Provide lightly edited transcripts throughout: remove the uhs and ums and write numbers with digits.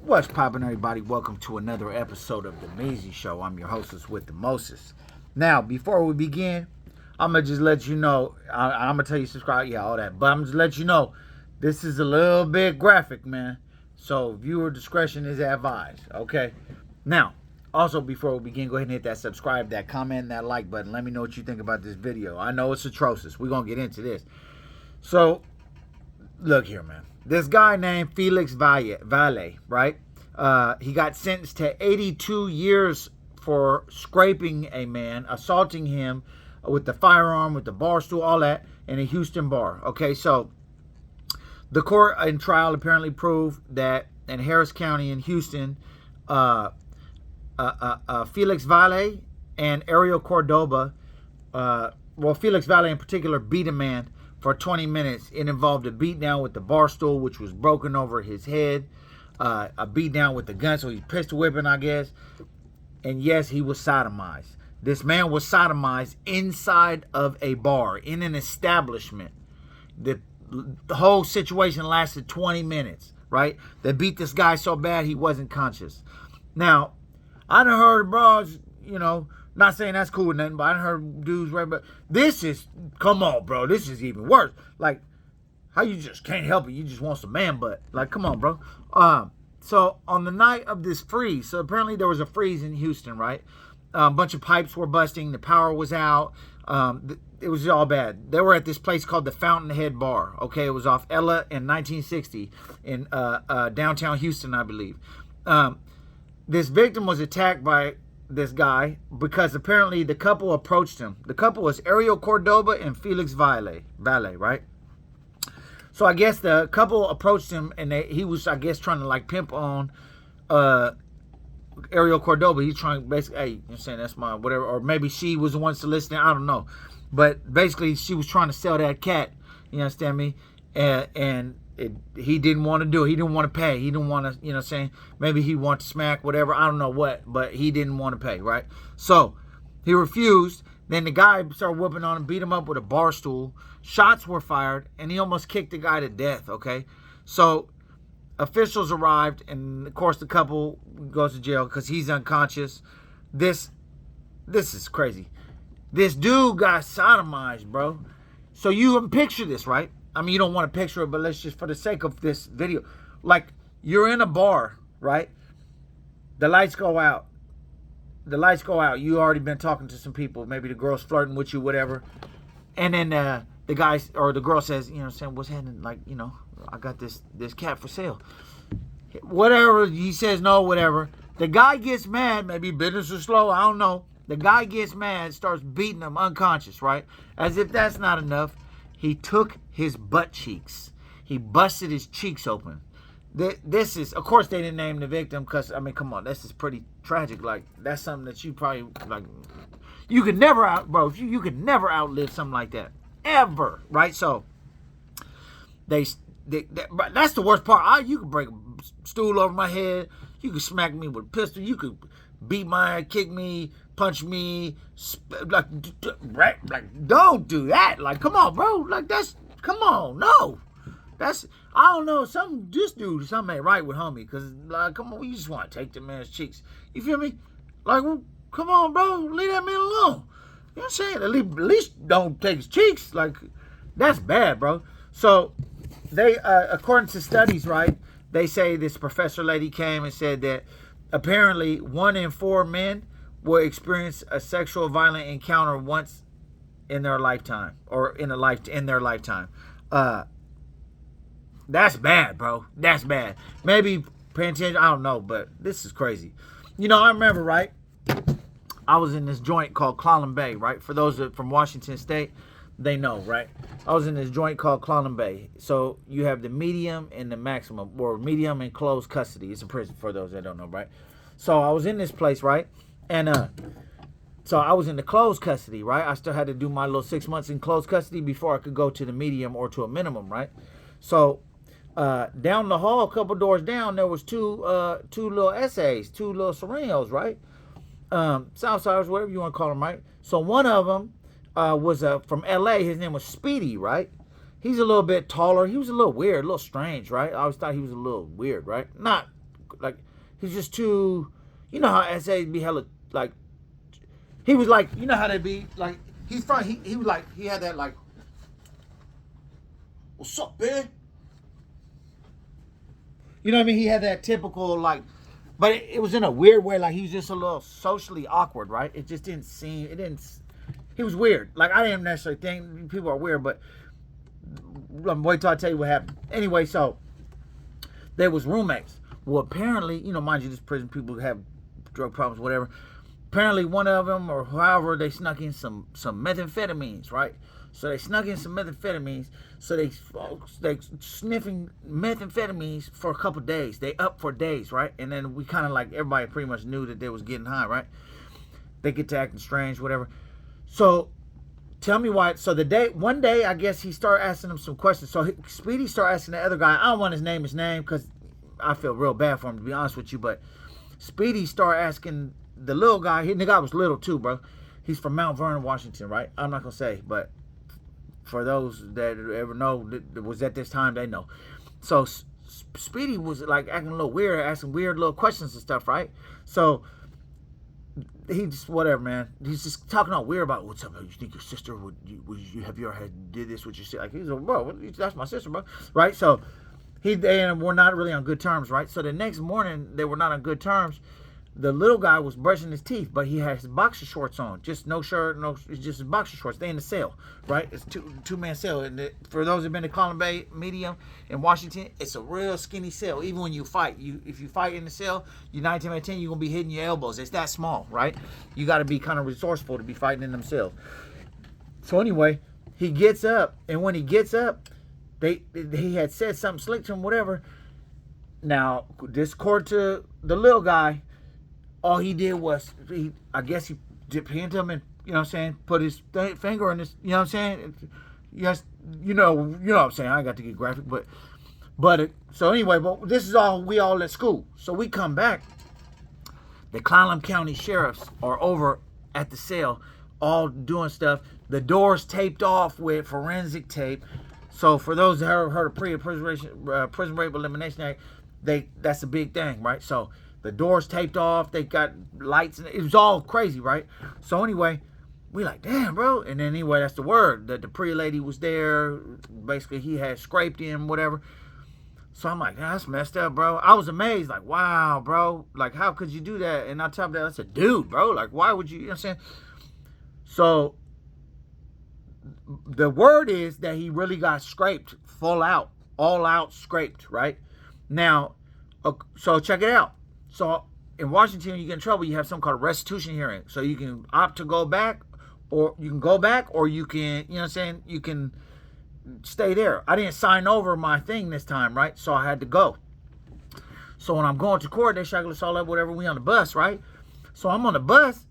What's poppin', everybody? Welcome to another episode of The Measy Show. I'm your hostess with the Moses. Now, before we begin, I'm going to just let you know, I'm going to tell you subscribe, yeah, all that. But I'm just let you know, this is a little bit graphic, man. So, viewer discretion is advised, okay? Now, also, before we begin, go ahead and hit that subscribe, that comment, and that like button. Let me know what you think about this video. I know it's atrocious. We're going to get into this. So, look here, man. This guy named Felix Valle, right? He got sentenced to 82 years for scraping a man, assaulting him with the firearm, with the bar stool, all that, in a Houston bar. Okay, so the court in trial apparently proved that in Harris County in Houston, Felix Valle and Ariel Cordoba, Felix Valle in particular, beat a man for 20 minutes. It involved a beatdown with the bar stool, which was broken over his head, a beatdown with the gun, so he's pistol whipping, I guess. And yes, he was sodomized. This man was sodomized inside of a bar, in an establishment. The whole situation lasted 20 minutes, right? They beat this guy so bad he wasn't conscious. Now, I done heard bros, not saying that's cool or nothing, but I done heard dudes, right? But this is, come on, bro, this is even worse. Like, how you just can't help it, you just want some man butt. Like, come on, bro. So, on the night of this freeze, so apparently there was a freeze in Houston, right? A bunch of pipes were busting, the power was out, it was all bad. They were at this place called the Fountainhead Bar, okay? It was off Ella in 1960 in downtown Houston, I believe. This victim was attacked by this guy because apparently the couple approached him. The couple was Ariel Cordoba and Felix Valle, right? So I guess the couple approached him and he was, I guess, trying to like pimp on Ariel Cordoba. He's trying basically, hey, you're saying that's my whatever, or maybe she was the one soliciting, I don't know. But basically she was trying to sell that cat, you understand me? He didn't want to do it. He didn't want to pay. He didn't want to, maybe he wanted to smack, whatever. I don't know what, but he didn't want to pay, right? So he refused. Then the guy started whooping on him, beat him up with a bar stool. Shots were fired, and he almost kicked the guy to death, okay? So officials arrived, and of course the couple goes to jail because he's unconscious. This is crazy. This dude got sodomized, bro. So you can picture this, right? I mean, you don't want to picture it, but let's just, for the sake of this video, like, you're in a bar, right? The lights go out. You already been talking to some people. Maybe the girl's flirting with you, whatever. And then the guy or the girl says, what's happening? Like, I got this cat for sale. Whatever. He says no, whatever. The guy gets mad. Maybe business is slow. I don't know. The guy gets mad, starts beating him unconscious, right? As if that's not enough. He took his butt cheeks. He busted his cheeks open. This is, of course, they didn't name the victim because, I mean, come on, this is pretty tragic. Like, that's something that you probably, like, you could never you could never outlive something like that. Ever, right? So, that's the worst part. You could break a stool over my head. You could smack me with a pistol. You could beat my head, kick me, punch me, like, don't do that. Like, come on, bro. Like, come on, no. I don't know, something ain't right with homie, because, like, come on, you just want to take the man's cheeks. You feel me? Like, well, come on, bro, leave that man alone. You know what I'm saying? At least don't take his cheeks. Like, that's bad, bro. So, they, according to studies, right, they say this professor lady came and said that apparently 1 in 4 men will experience a sexual violent encounter once in their lifetime, or in their lifetime. That's bad, bro. That's bad. Maybe paying attention, I don't know, but this is crazy. I remember, right? I was in this joint called Clallam Bay, right? For those from Washington State, they know, right? I was in this joint called Clallam Bay. So you have the medium and the maximum, or medium and closed custody. It's a prison for those that don't know, right? So I was in this place, right? And so I was in the closed custody, right? I still had to do my little 6 months in closed custody before I could go to the medium or to a minimum, right? So down the hall, a couple doors down, there was two little essays, 2 little Serenos, right? Southsiders, whatever you want to call them, right? So one of them was from L.A. His name was Speedy, right? He's a little bit taller. He was a little weird, a little strange, right? I always thought he was a little weird, right? Not like, he's just too, you know how SA be hella, like, he was like, you know how they be, like, he was like, he had that, like, what's up, man? You know what I mean? He had that typical, like, but it was in a weird way, like, he was just a little socially awkward, right? It just didn't seem, he was weird. Like, I didn't necessarily think people are weird, but wait till I tell you what happened. Anyway, so, they was roommates. Well, apparently, you know, mind you, this prison people have drug problems, whatever. Apparently, one of them, or however, they snuck in some methamphetamines, right? So they snuck in some methamphetamines. So they sniffing methamphetamines for a couple days. They up for days, right? And then we kind of like, everybody pretty much knew that they was getting high, right? They get to acting strange, whatever. So tell me why. So one day, I guess he started asking them some questions. So Speedy started asking the other guy. I don't want his name because I feel real bad for him, to be honest with you. But Speedy started asking the little guy. The guy was little too, bro. He's from Mount Vernon, Washington, right? I'm not gonna say, but for those that ever know that was at this time, they know. So Speedy was like acting a little weird, asking weird little questions and stuff, right? So he just, whatever, man. He's just talking all weird about, what's up, man? You think your sister have you ever did this with your sister? Like, he's like, bro, that's my sister, bro, right? So they were not really on good terms, right? So the next morning, they were not on good terms. The little guy was brushing his teeth, but he has boxer shorts on, just no shirt, it's just his boxer shorts. They in the cell, right? It's two-man cell, and for those who've been to Column Bay Medium in Washington, it's a real skinny cell. Even when you fight, if you fight in the cell, you're 9 times out of 10, you're gonna be hitting your elbows. It's that small, right? You got to be kind of resourceful to be fighting in them cells. So anyway, he gets up, and when he gets up, he had said something slick to him, whatever. Now, this according to the little guy, all he did was, I guess he dipped into him and, you know what I'm saying, put his finger in his, you know what I'm saying? Yes, you know what I'm saying. I ain't got to get graphic, but so anyway, but this is all, we all at school. So we come back. The Clallam County sheriffs are over at the cell, all doing stuff. The doors taped off with forensic tape. So for those that have heard of Prison Rape Elimination Act, that's a big thing, right? So the doors taped off, they got lights, and it was all crazy, right? So anyway, we like, damn, bro. And then anyway, that's the word. The Dupree lady was there. Basically, he had scraped him, whatever. So I'm like, that's messed up, bro. I was amazed, like, wow, bro. Like, how could you do that? And on top of that, I said, dude, bro, like, why would you know what I'm saying? So the word is that he really got scraped, full out, all out scraped, right? Now, so check it out. So in Washington, when you get in trouble, you have something called a restitution hearing. So you can opt to go back, or you can, you know what I'm saying, you can stay there. I didn't sign over my thing this time, right? So I had to go. So when I'm going to court, they shackle us all up, whatever, we on the bus, right? So I'm on the bus.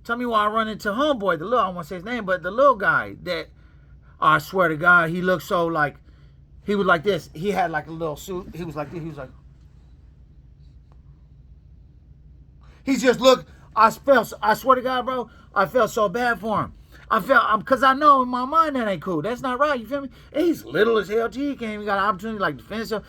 Tell me why I run into homeboy, I don't want to say his name, but the little guy that, I swear to God, he looked so like, he was like this. He had like a little suit. He was like, he just looked, I swear to God, bro, I felt so bad for him. Because I know in my mind that ain't cool. That's not right, you feel me? And he's little as hell, too. He can't even got an opportunity like to defend himself.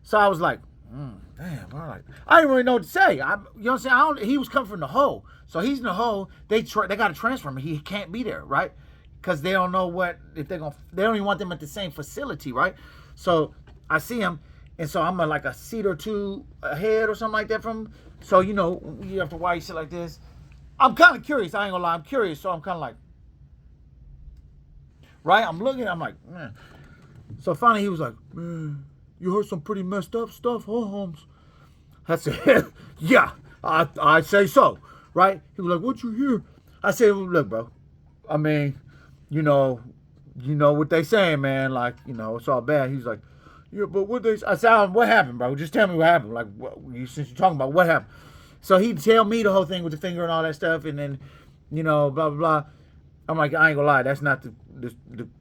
So I was like, damn, bro. Like, I didn't really know what to say. You know what I'm saying? He was coming from the hole. So he's in the hole. They got to transfer him. He can't be there, right? Because they don't know if they don't even want them at the same facility, right? So I see him. And so I'm like a seat or two ahead or something like that from him. So, you know, you have to why you sit like this. I'm kind of curious. I ain't gonna lie. I'm curious. So I'm kind of like, right? I'm looking. I'm like, man. So finally he was like, man, you heard some pretty messed up stuff, huh, Holmes? I said, yeah, I'd say so, right? He was like, what you hear? I said, well, look, bro. I mean, you know what they saying, man. Like, you know, it's all bad. He's like, yeah, but I said, what happened, bro? Just tell me what happened. Like, since you're talking about what happened. So he'd tell me the whole thing with the finger and all that stuff, and then, you know, blah, blah, blah. I'm like, I ain't gonna lie, that's not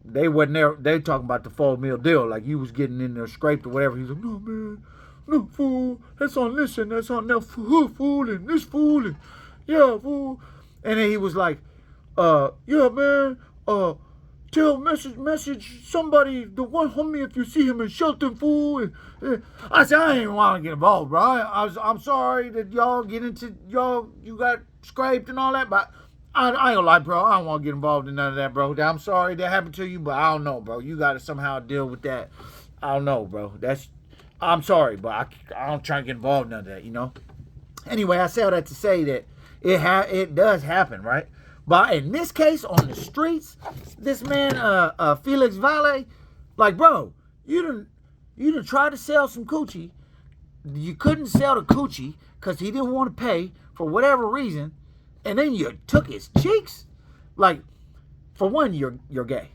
they wasn't there. They talking about the full meal deal. Like, you was getting in there scraped or whatever. He's like, no, man, no, fool. That's on this and that's on that fool and this fool and, yeah, fool. And then he was like, yeah, man, message somebody, the one homie, if you see him in Shelton, fool. I said, I ain't want to get involved, bro. I'm sorry that y'all get into, you got scraped and all that, but I ain't gonna lie, bro. I don't want to get involved in none of that, bro. I'm sorry that happened to you, but I don't know, bro. You got to somehow deal with that. I don't know, bro. I'm sorry, but I don't try to get involved in none of that, you know? Anyway, I say all that to say that it does happen, right? But in this case, on the streets, this man, Felix Valle, like, bro, you done tried to sell some coochie. You couldn't sell the coochie because he didn't want to pay for whatever reason, and then you took his cheeks. Like, for one, you're gay.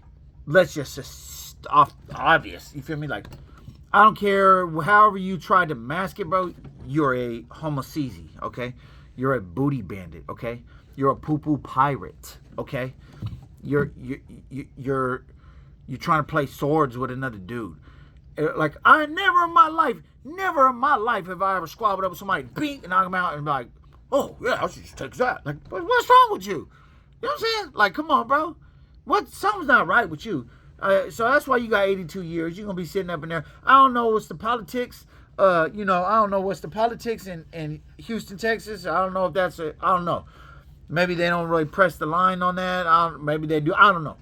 Let's just obvious. You feel me? Like, I don't care however you tried to mask it, bro. You're a homosexual, okay? You're a booty bandit, okay? You're a poo-poo pirate, okay? You're trying to play swords with another dude. Like, never in my life have I ever squabbled up with somebody, beat, knock him out, and be like, oh, yeah, I should just take that. Like, what's wrong with you? You know what I'm saying? Like, come on, bro. Something's not right with you. So that's why you got 82 years. You're going to be sitting up in there. I don't know what's the politics. I don't know what's the politics in Houston, Texas. I don't know if I don't know. Maybe they don't really press the line on that. Maybe they do. I don't know.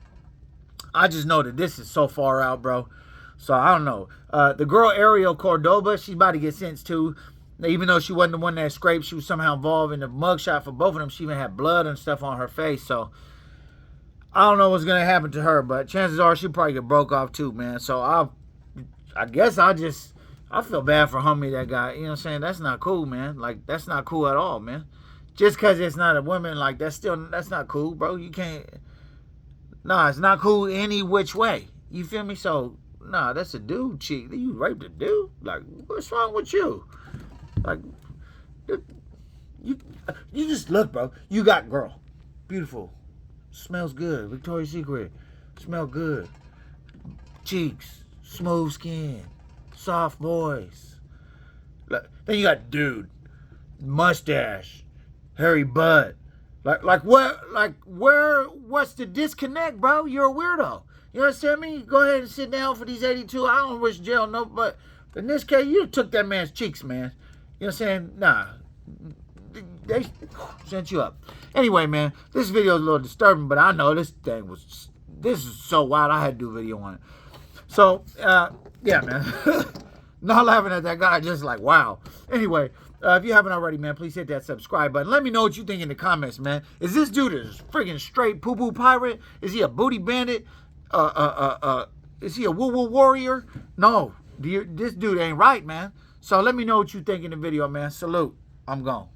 I just know that this is so far out, bro. So I don't know. The girl Ariel Cordoba, she's about to get sentenced too. Even though she wasn't the one that scraped, she was somehow involved in the mugshot for both of them. She even had blood and stuff on her face. So I don't know what's going to happen to her, but chances are she'll probably get broke off too, man. So I guess I feel bad for homie that guy. You know what I'm saying? That's not cool, man. Like, that's not cool at all, man. Just because it's not a woman, like, that's not cool, bro. You can't. Nah, it's not cool any which way. You feel me? So, nah, that's a dude cheat. You raped a dude? Like, what's wrong with you? Like, you just look, bro. You got girl. Beautiful. Smells good. Victoria's Secret. Smell good. Cheeks. Smooth skin. Soft voice. Then you got dude. Mustache. Hairy butt. What's the disconnect, bro? You're a weirdo. You understand me? Go ahead and sit down for these 82. I don't wish jail, no, but in this case, you took that man's cheeks, man. You know what I'm saying? Nah. They sent you up. Anyway, man, this video is a little disturbing, but I know this is so wild. I had to do a video on it. So, yeah, man. Not laughing at that guy, just like, wow. Anyway, if you haven't already, man, please hit that subscribe button. Let me know what you think in the comments, man. Is this dude a freaking straight poo-poo pirate? Is he a booty bandit? Is he a woo-woo warrior? No, this dude ain't right, man. So let me know what you think in the video, man. Salute. I'm gone.